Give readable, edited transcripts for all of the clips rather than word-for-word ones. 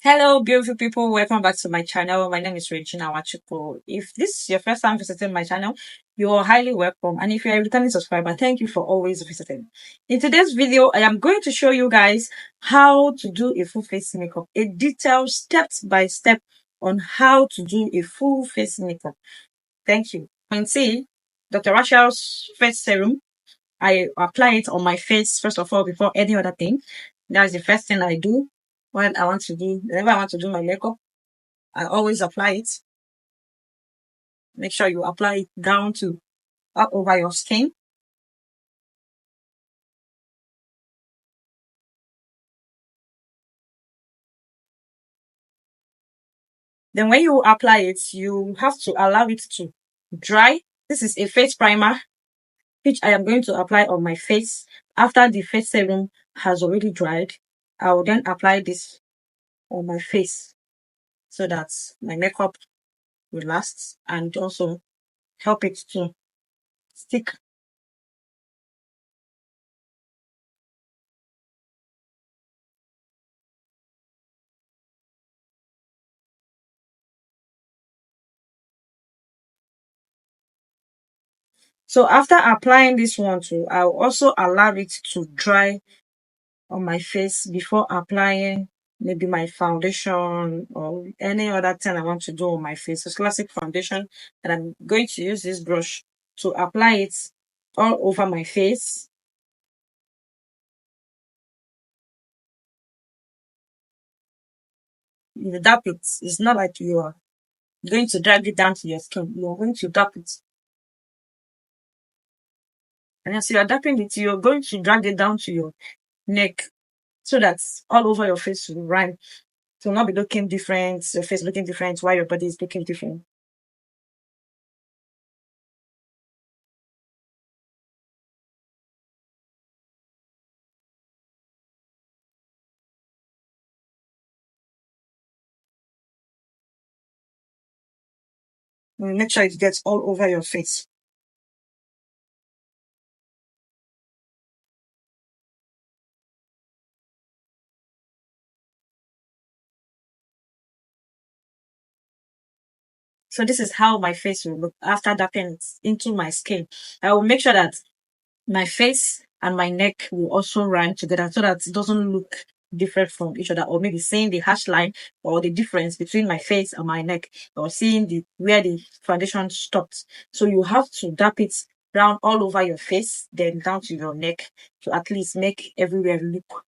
Hello, beautiful people. Welcome back to my channel. My name is Regina Wachuko. If this is your first time visiting my channel, you are highly welcome. And if you're a returning subscriber, thank you for always visiting. In today's video, I am going to show you guys how to do a full face makeup, a detailed step by step on how to do a full face makeup. Thank you. You can see Dr. Rachel's face serum. I apply it on my face first of all before any other thing. That's the first thing I do when I want to do, whenever I want to do my makeup. I always apply it. Make sure you apply it down to up over your skin. Then when you apply it, you have to allow it to dry. This is a face primer, which I am going to apply on my face. After the face serum has already dried, I will then apply this on my face so that my makeup will last and also help it to stick. So after applying this one too, I'll also allow it to dry on my face before applying maybe my foundation or any other thing I want to do on my face. It's classic foundation, and I'm going to use this brush to apply it all over my face. You dab it. It's not like you are going to drag it down to your skin. You're going to dab it. And as you are dapping it, you're going to drag it down to your neck so that all over your face will rhyme. It will not be looking different, your face looking different while your body is looking different. Make sure it gets all over your face. So this is how my face will look after dapping it into my skin. I will make sure that my face and my neck will also rhyme together so that it doesn't look different from each other, or maybe seeing the hash line or the difference between my face and my neck, or seeing the where the foundation stopped. So you have to dap it down all over your face, then down to your neck, to at least make everywhere look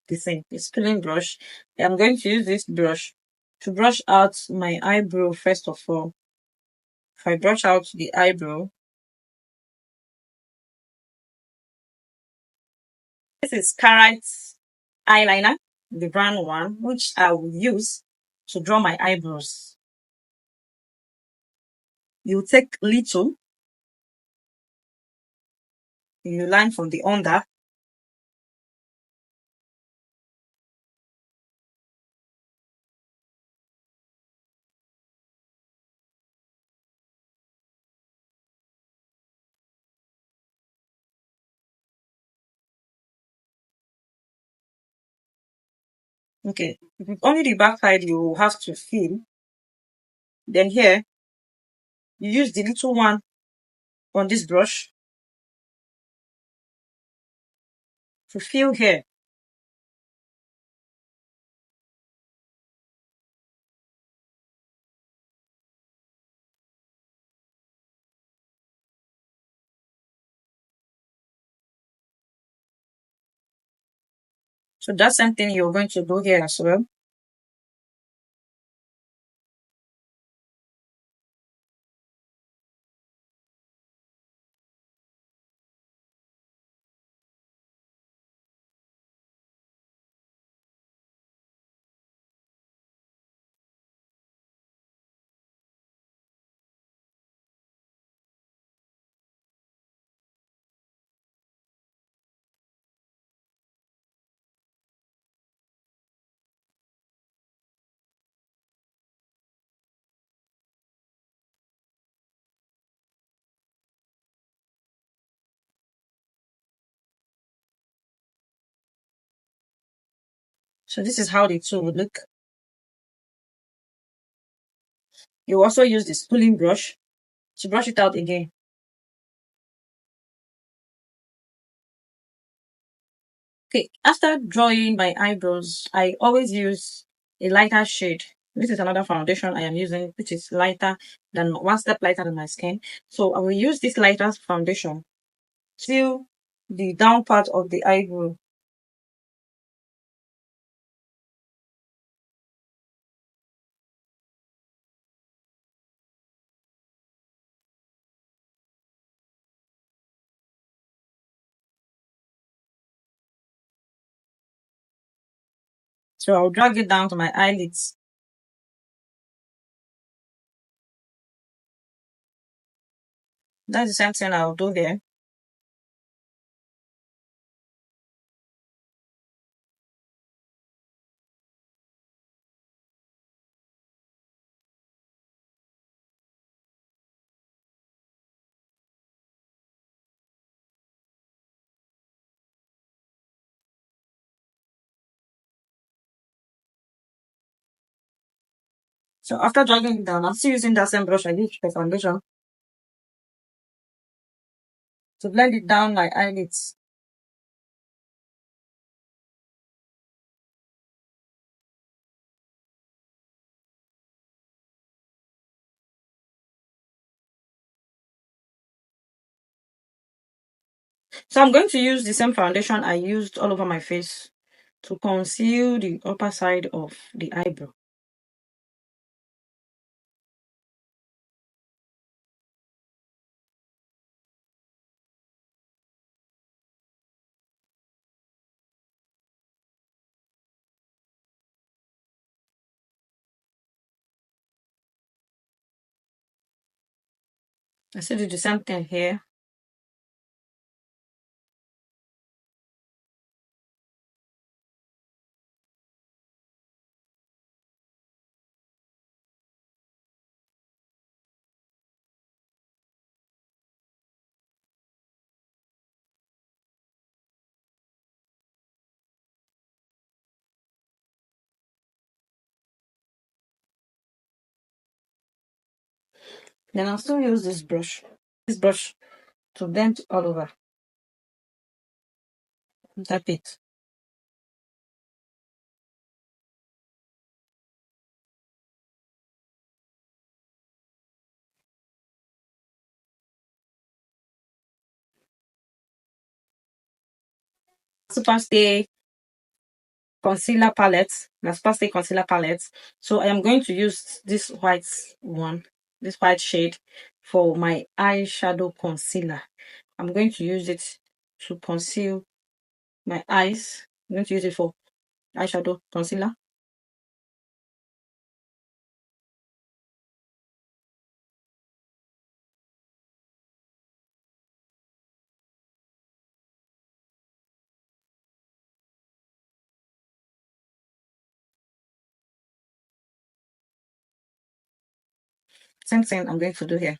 the same. It's peeling brush. I'm going to use this brush to brush out my eyebrow first of all. If I brush out the eyebrow, this is Carrot's eyeliner, the brown one, which I will use to draw my eyebrows. You take little, you line from the under. Okay, if it's only the back side you have to fill. Then here, you use the little one on this brush to fill here. So that's something you're going to do here as well. So this is how the two would look. You also use the spooling brush to brush it out again. Okay, after drawing my eyebrows, I always use a lighter shade. This is another foundation I am using, which is lighter than one step lighter than my skin. So I will use this lighter foundation till the down part of the eyebrow. So I'll drag it down to my eyelids. That's the same thing I'll do here. So after dragging it down, I'm still using that same brush I used for foundation to blend it down my eyelids. So I'm going to use the same foundation I used all over my face to conceal the upper side of the eyebrow. I still do the same thing here. Then I'll still use this brush to blend all over. Tap it. Superstay concealer palette. The Superstay concealer palette. So I am going to use this white one, this white shade for my eyeshadow concealer. I'm going to use it to conceal my eyes. I'm going to use it for eyeshadow concealer. Same thing I'm going to do here.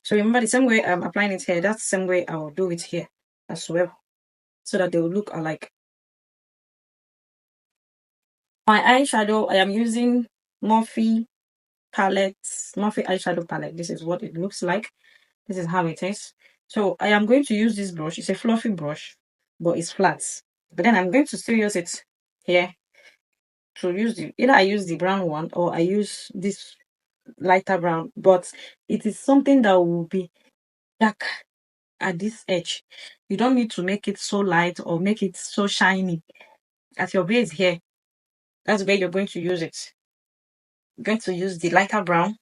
So remember, the same way I'm applying it here, that's the same way I will do it here as well, so that they will look alike. My eyeshadow, I am using Morphe palette, Morphe eyeshadow palette. This is what it looks like. This is how it is. So I am going to use this brush. It's a fluffy brush, but it's flat. But then I'm going to still use it here to use either I use the brown one or I use this lighter brown. But it is something that will be dark at this edge. You don't need to make it so light or make it so shiny. At your base here, that's where you're going to use it. You're going to use the lighter brown.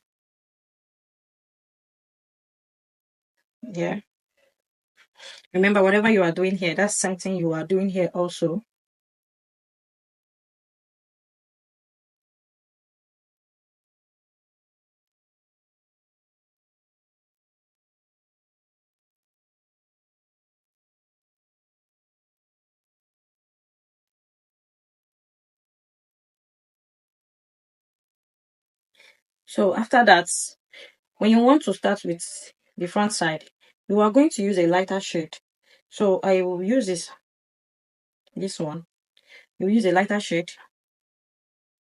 Yeah. Remember, whatever you are doing here, that's something you are doing here also. So after that, when you want to start with the front side, you are going to use a lighter shade. So I will use this one. You use a lighter shade,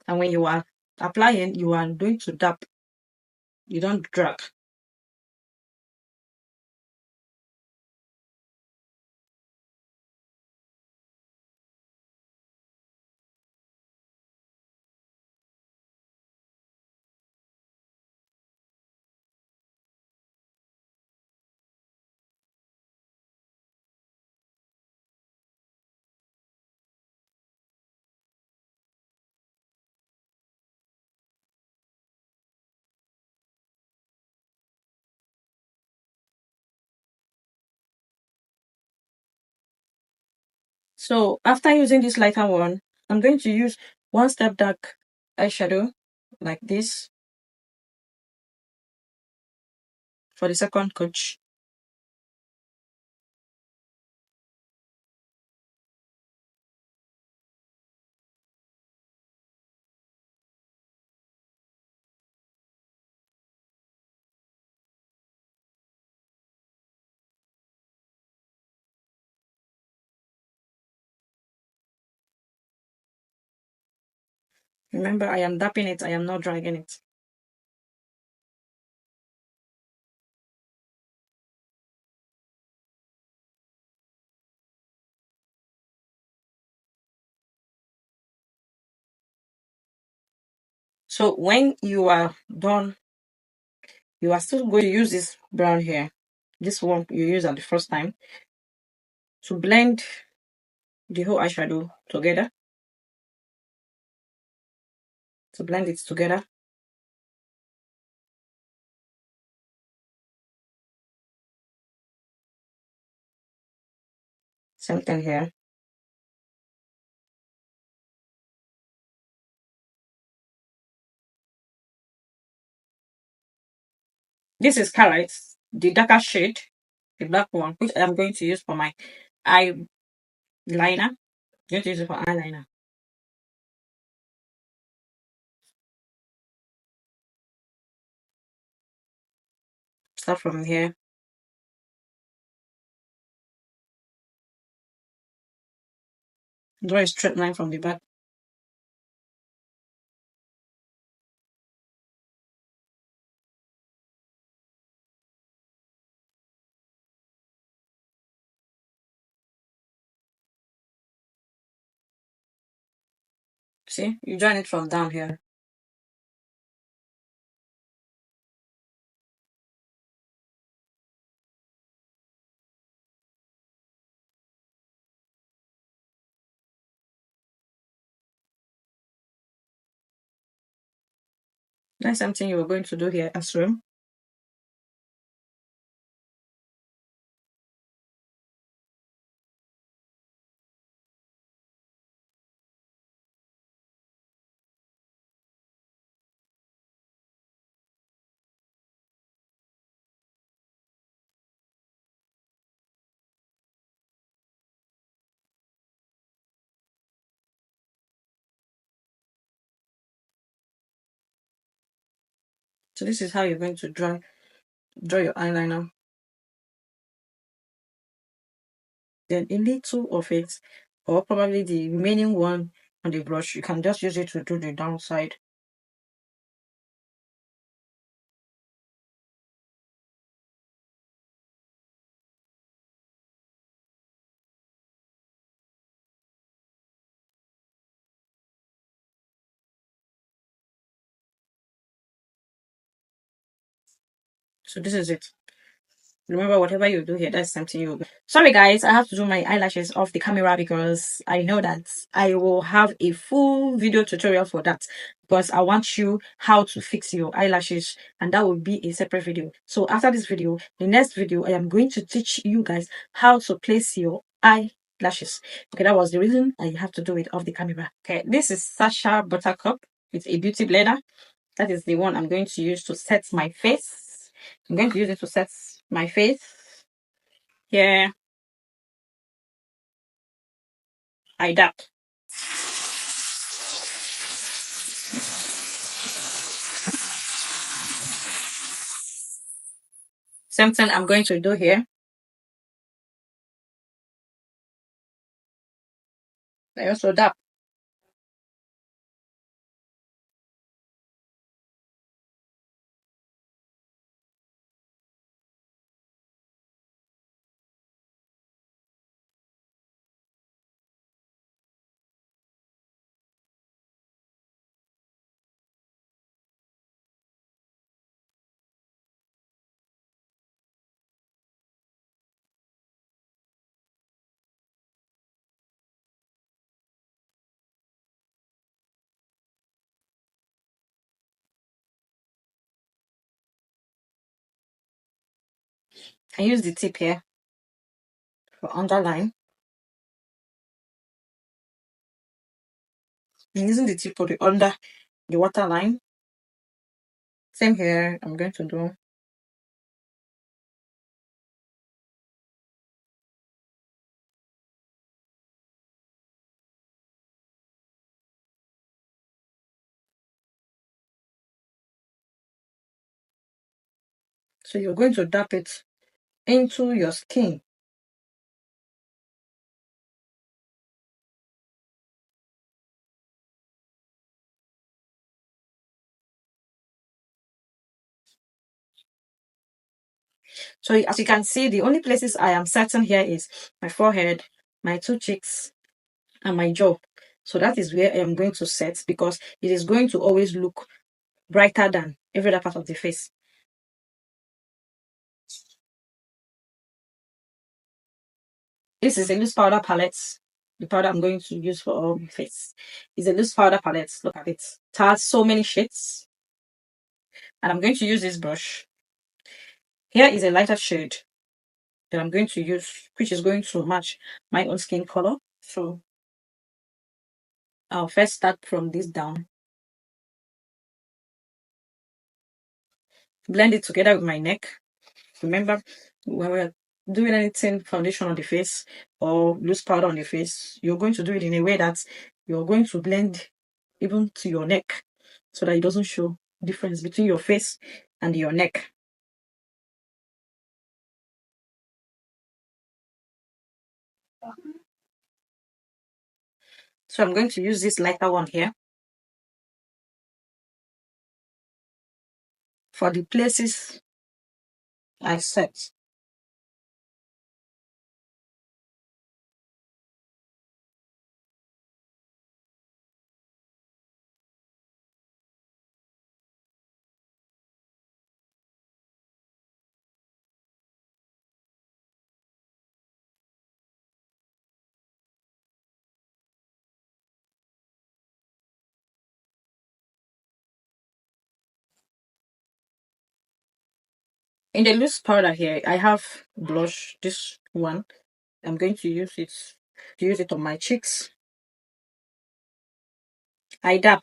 and when you are applying, you are going to dab. You don't drag. So after using this lighter one, I'm going to use one step dark eyeshadow like this for the second coat. Remember, I am dapping it, I am not dragging it. So when you are done, you are still going to use this brown here. This one you use at the first time to blend the whole eyeshadow together. To blend it together. Same thing here. This is Scarlet, the darker shade, the black one, which I'm going to use for my eyeliner. I'm going to use it for eyeliner. Start from here. Draw a straight line from the back. See, you join it from down here. That's something you were going to do here as well. So this is how you're going to draw your eyeliner. Then a little of it, or probably the remaining one on the brush, you can just use it to do the downside. So this is it. Remember, whatever you do here, that's something you. Sorry, guys, I have to do my eyelashes off the camera because I know that I will have a full video tutorial for that because I want you how to fix your eyelashes, and that will be a separate video. So after this video, the next video, I am going to teach you guys how to place your eyelashes. Okay, that was the reason I have to do it off the camera. Okay, this is Sasha Buttercup. It's a beauty blender. That is the one I'm going to use to set my face. I'm going to use it to set my face. Here, I dab. Same thing I'm going to do here. I also dab. I use the tip here for underline. I'm using the tip for the under the waterline. Same here. I'm going to do. So you're going to dab it into your skin. So as you can see, the only places I am setting here is my forehead, my two cheeks, and my jaw. So that is where I am going to set because it is going to always look brighter than every other part of the face. This is a loose powder palette. The powder I'm going to use for all my face is a loose powder palette. Look at it. It has so many shades. And I'm going to use this brush. Here is a lighter shade that I'm going to use, which is going to match my own skin color. So I'll first start from this down. Blend it together with my neck. Remember, when we're doing anything foundation on the face or loose powder on the face, you're going to do it in a way that you're going to blend even to your neck so that it doesn't show difference between your face and your neck. So I'm going to use this lighter one here for the places I set. In the loose powder here, I have blush, this one. I'm going to use it on my cheeks. I dab.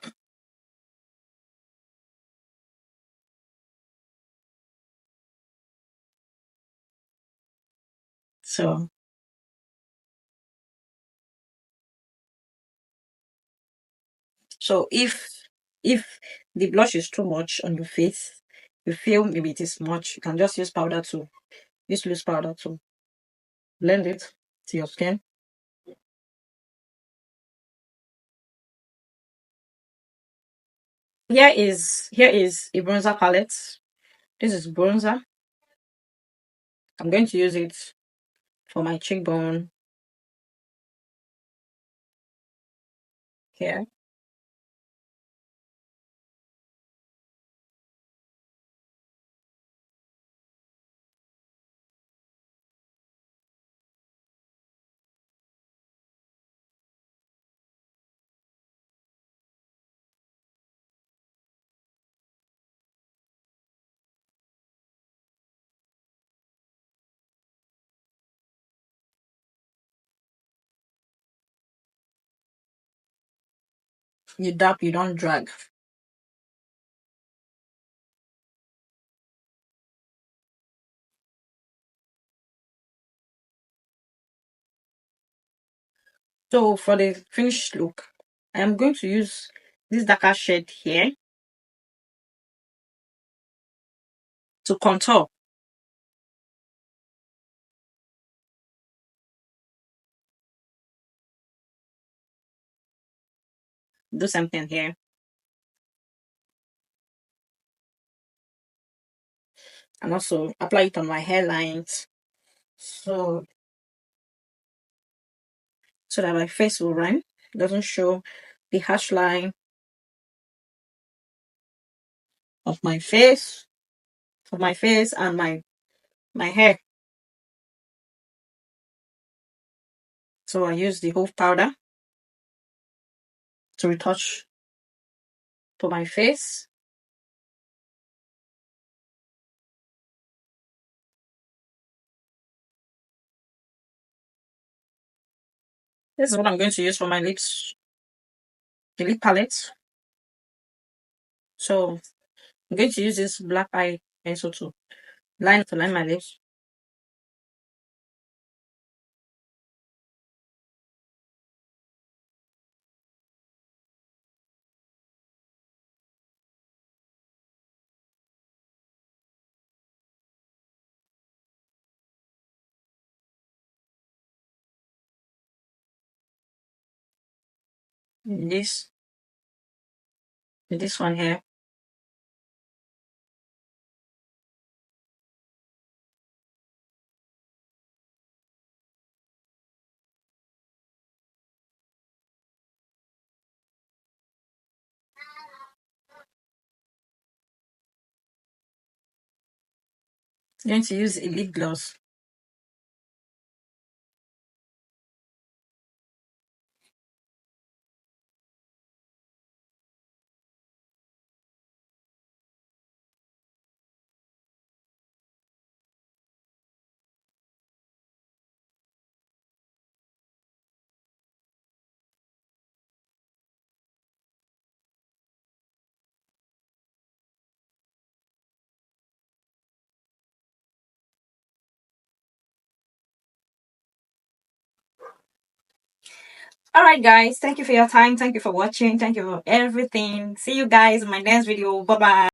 So if the blush is too much on your face, you feel maybe it is much, you can just use powder to use loose powder to blend it to your skin. Here is a bronzer palette. This is bronzer. I'm going to use it for my cheekbone here. You dab, you don't drag. So for the finished look, I am going to use this darker shade here to contour. do something here. And also apply it on my hairlines. So that my face will run. Doesn't show the harsh line of my face and my hair. So I use the whole powder to retouch to my face. This is what I'm going to use for my lips, the lip palette. So I'm going to use this black eye pencil to line my lips. In this one here. I'm going to use a lip gloss. All right, guys. Thank you for your time. Thank you for watching. Thank you for everything. See you guys in my next video. Bye bye.